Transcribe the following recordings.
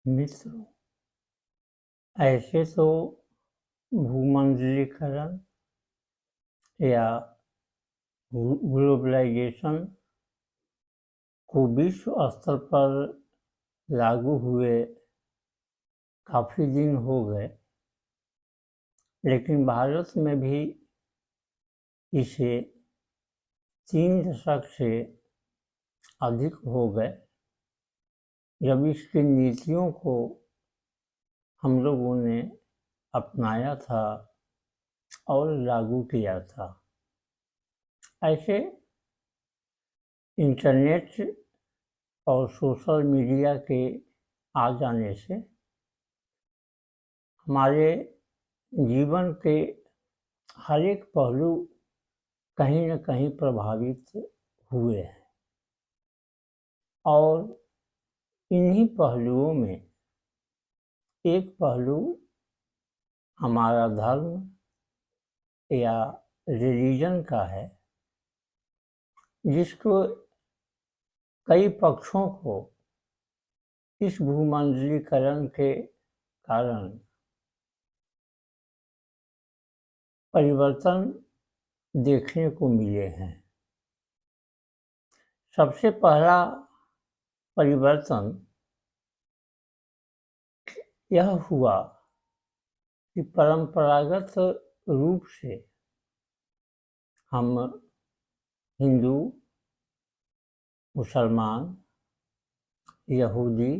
मित्रों, ऐसे तो भूमंडलीकरण या ग्लोबलाइजेशन को विश्व स्तर पर लागू हुए काफ़ी दिन हो गए, लेकिन भारत में भी इसे 3 दशक से अधिक हो गए जब इसकी नीतियों को हम लोगों ने अपनाया था और लागू किया था। ऐसे इंटरनेट और सोशल मीडिया के आ जाने से हमारे जीवन के हर एक पहलू कहीं न कहीं प्रभावित हुए हैं और इन्हीं पहलुओं में एक पहलू हमारा धर्म या रिलीजन का है, जिसको कई पक्षों को इस भूमंडलीकरण के कारण परिवर्तन देखने को मिले हैं। सबसे पहला परिवर्तन यह हुआ कि परंपरागत रूप से हम हिंदू, मुसलमान, यहूदी,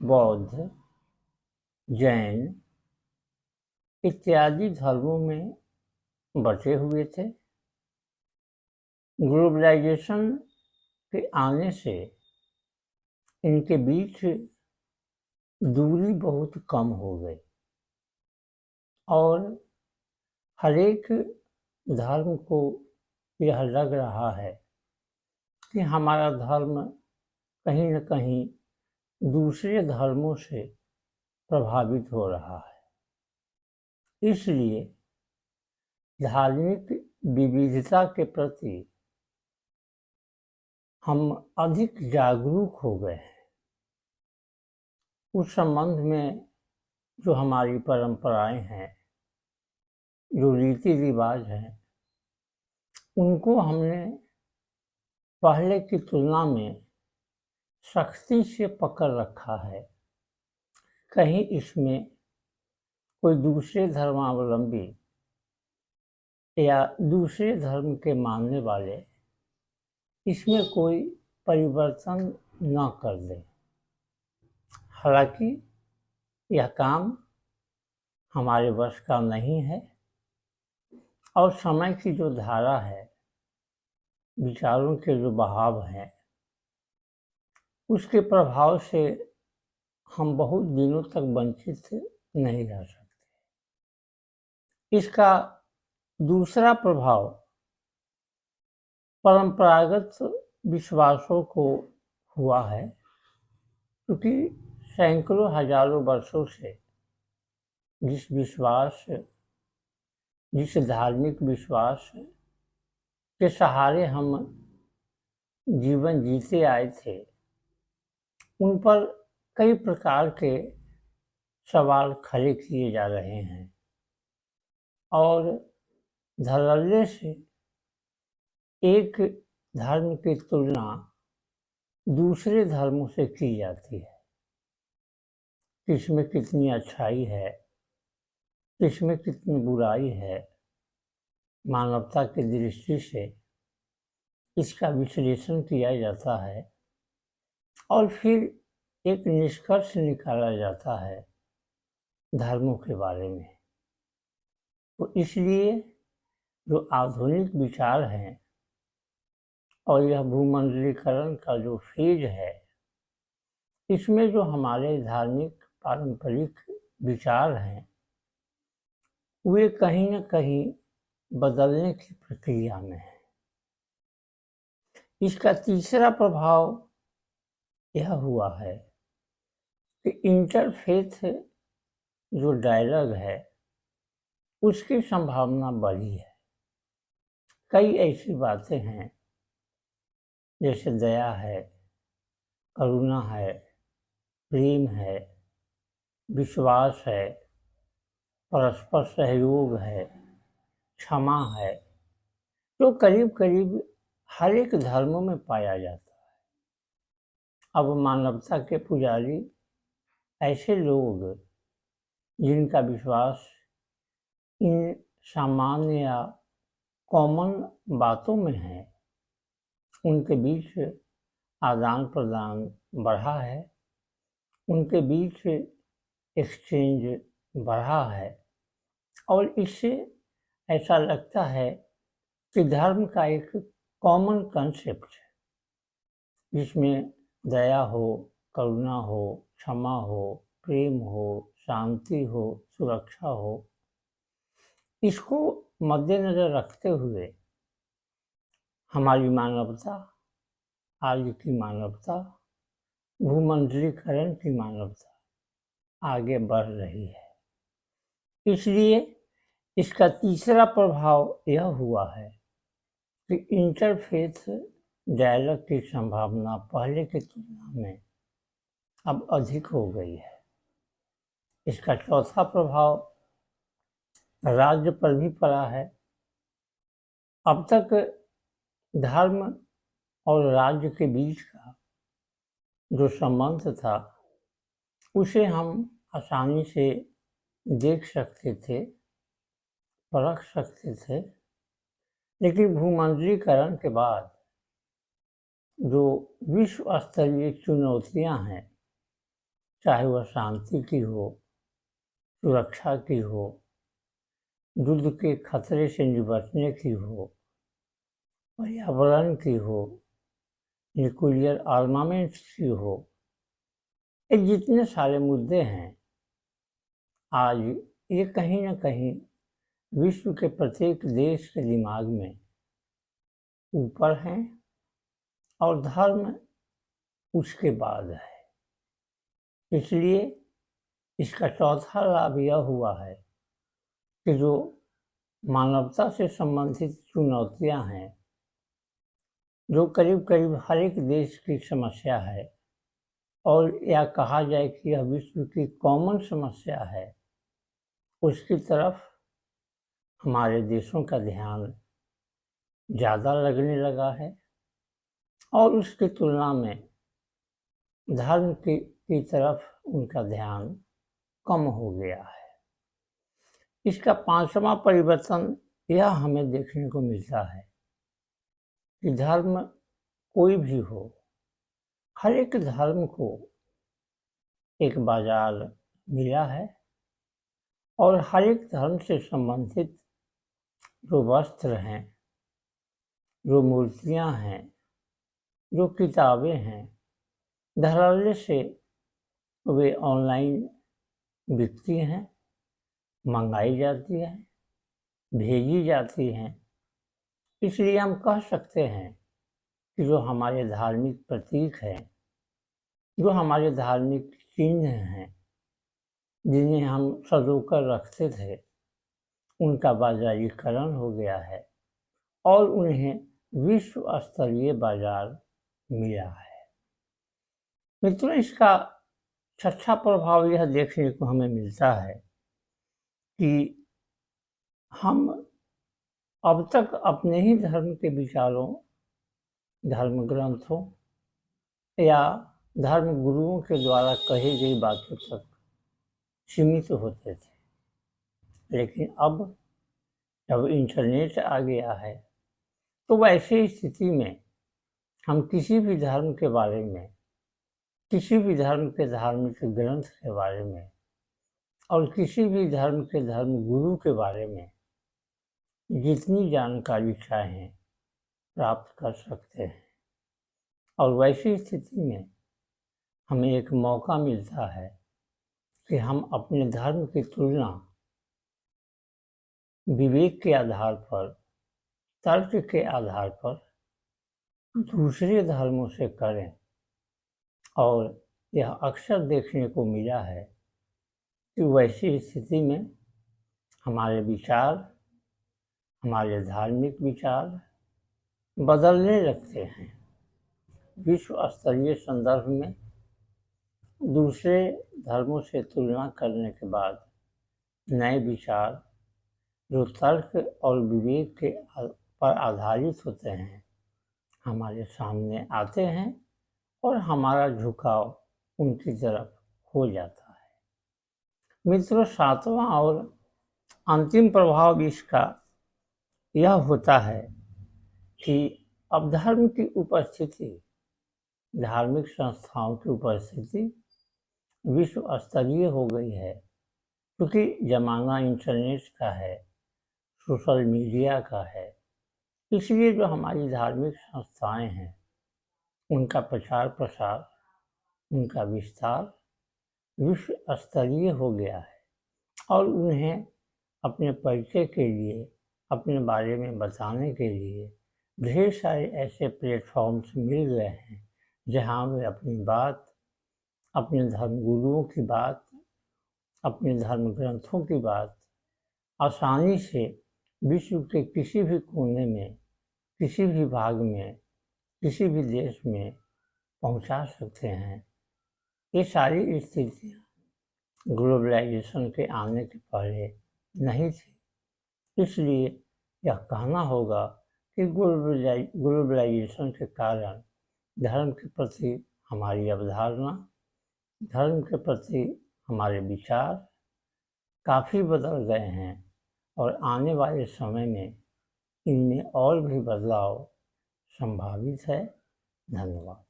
बौद्ध, जैन इत्यादि धर्मों में बटे हुए थे। ग्लोबलाइजेशन के आने से इनके बीच दूरी बहुत कम हो गई और हर एक धर्म को यह लग रहा है कि हमारा धर्म कहीं न कहीं दूसरे धर्मों से प्रभावित हो रहा है। इसलिए धार्मिक विविधता के प्रति हम अधिक जागरूक हो गए हैं। उस संबंध में जो हमारी परंपराएं हैं, जो रीति रिवाज हैं, उनको हमने पहले की तुलना में सख्ती से पकड़ रखा है। कहीं इसमें कोई दूसरे धर्मावलंबी या दूसरे धर्म के मानने वाले इसमें कोई परिवर्तन न कर दे। हालांकि यह काम हमारे वश का नहीं है और समय की जो धारा है, विचारों के जो बहाव हैं, उसके प्रभाव से हम बहुत दिनों तक वंचित नहीं रह सकते। इसका दूसरा प्रभाव परंपरागत विश्वासों को हुआ है, क्योंकि सैकड़ों हजारों वर्षों से जिस धार्मिक विश्वास के सहारे हम जीवन जीते आए थे, उन पर कई प्रकार के सवाल खड़े किए जा रहे हैं और धड़ल्ले से एक धर्म की तुलना दूसरे धर्मों से की जाती है। किसमें कितनी अच्छाई है, किसमें कितनी बुराई है, मानवता की दृष्टि से इसका विश्लेषण किया जाता है और फिर एक निष्कर्ष निकाला जाता है धर्मों के बारे में। तो इसलिए जो आधुनिक विचार हैं और यह भूमंडलीकरण का जो फेज है, इसमें जो हमारे धार्मिक पारंपरिक विचार हैं, वे कहीं न कहीं बदलने की प्रक्रिया में है। इसका तीसरा प्रभाव यह हुआ है कि इंटरफेथ जो डायलॉग है, उसकी संभावना बढ़ी है। कई ऐसी बातें हैं जैसे दया है, करुणा है, प्रेम है, विश्वास है, परस्पर सहयोग है, क्षमा है, जो करीब करीब हर एक धर्मों में पाया जाता है। अब मानवता के पुजारी ऐसे लोग जिनका विश्वास इन सामान्य या कॉमन बातों में है, उनके बीच आदान प्रदान बढ़ा है, उनके बीच एक्सचेंज बढ़ा है, और इससे ऐसा लगता है कि धर्म का एक कॉमन कंसेप्ट है जिसमें दया हो, करुणा हो, क्षमा हो, प्रेम हो, शांति हो, सुरक्षा हो, इसको मद्देनजर रखते हुए हमारी मानवता, आज की मानवता, भूमंडलीकरण की मानवता आगे बढ़ रही है। इसलिए इसका तीसरा प्रभाव यह हुआ है कि इंटरफेथ डायलॉग की संभावना पहले की तुलना में अब अधिक हो गई है। इसका चौथा प्रभाव राज्य पर भी पड़ा है। अब तक धर्म और राज्य के बीच का जो संबंध था उसे हम आसानी से देख सकते थे, परख सकते थे, लेकिन भूमंडलीकरण के बाद जो विश्व स्तरीय चुनौतियां हैं, चाहे वह शांति की हो, सुरक्षा की हो, युद्ध के खतरे से निपटने की हो, पर्यावरण की हो, न्यूक्लियर आर्मामेंट्स की हो, ये जितने सारे मुद्दे हैं, आज ये कहीं ना कहीं विश्व के प्रत्येक देश के दिमाग में ऊपर हैं और धर्म उसके बाद है। इसलिए इसका चौथा लाभ यह हुआ है कि जो मानवता से संबंधित चुनौतियां हैं, जो करीब करीब हर एक देश की समस्या है, और या कहा जाए कि यह विश्व की कॉमन समस्या है, उसकी तरफ हमारे देशों का ध्यान ज़्यादा लगने लगा है और उसकी तुलना में धर्म की तरफ उनका ध्यान कम हो गया है। इसका पांचवा परिवर्तन यह हमें देखने को मिलता है कि धर्म कोई भी हो, हर एक धर्म को एक बाजार मिला है और हर एक धर्म से संबंधित जो वस्त्र हैं, जो मूर्तियां हैं, जो किताबें हैं, धड़ल्ले से वे ऑनलाइन बिकती हैं, मंगाई जाती हैं, भेजी जाती हैं। इसलिए हम कह सकते हैं कि जो हमारे धार्मिक प्रतीक हैं, जो हमारे धार्मिक चिन्ह हैं, जिन्हें हम सजोकर रखते थे, उनका बाजारीकरण हो गया है और उन्हें विश्व स्तरीय बाजार मिला है। मित्रों, इसका छठा प्रभाव यह देखने को हमें मिलता है कि हम अब तक अपने ही धर्म के विचारों, धर्म ग्रंथों या धर्म गुरुओं के द्वारा कही गई बातों तक सीमित होते थे, लेकिन अब जब इंटरनेट आ गया है तो वैसी स्थिति में हम किसी भी धर्म के बारे में, किसी भी धर्म के धार्मिक ग्रंथ के बारे में और किसी भी धर्म के धर्म गुरु के बारे में जितनी जानकारी चाहें प्राप्त कर सकते हैं। और वैसी स्थिति में हमें एक मौका मिलता है कि हम अपने धर्म की तुलना विवेक के आधार पर, तर्क के आधार पर दूसरे धर्मों से करें। और यह अक्सर देखने को मिला है कि वैसी स्थिति में हमारे विचार, हमारे धार्मिक विचार बदलने लगते हैं। विश्व स्तरीय संदर्भ में दूसरे धर्मों से तुलना करने के बाद नए विचार जो तर्क और विवेक के पर आधारित होते हैं हमारे सामने आते हैं और हमारा झुकाव उनकी तरफ हो जाता है। मित्रों, सातवां और अंतिम प्रभाव इसका यह होता है कि अब धर्म की उपस्थिति, धार्मिक संस्थाओं की उपस्थिति विश्व स्तरीय हो गई है, क्योंकि ज़माना इंटरनेट का है, सोशल मीडिया का है। इसलिए जो हमारी धार्मिक संस्थाएं हैं उनका प्रचार प्रसार, उनका विस्तार विश्व स्तरीय हो गया है और उन्हें अपने परिचय के लिए, अपने बारे में बताने के लिए ढेर सारे ऐसे प्लेटफॉर्म्स मिल गए हैं जहां वे अपनी बात, अपने धर्मगुरुओं की बात, अपने धर्म ग्रंथों की बात आसानी से विश्व के किसी भी कोने में, किसी भी भाग में, किसी भी देश में पहुंचा सकते हैं। ये सारी स्थितियाँ ग्लोबलाइजेशन के आने के पहले नहीं थी। इसलिए यह कहना होगा कि ग्लोबलाइजेशन के कारण धर्म के प्रति हमारी अवधारणा, धर्म के प्रति हमारे विचार काफ़ी बदल गए हैं और आने वाले समय में इनमें और भी बदलाव संभावित है। धन्यवाद।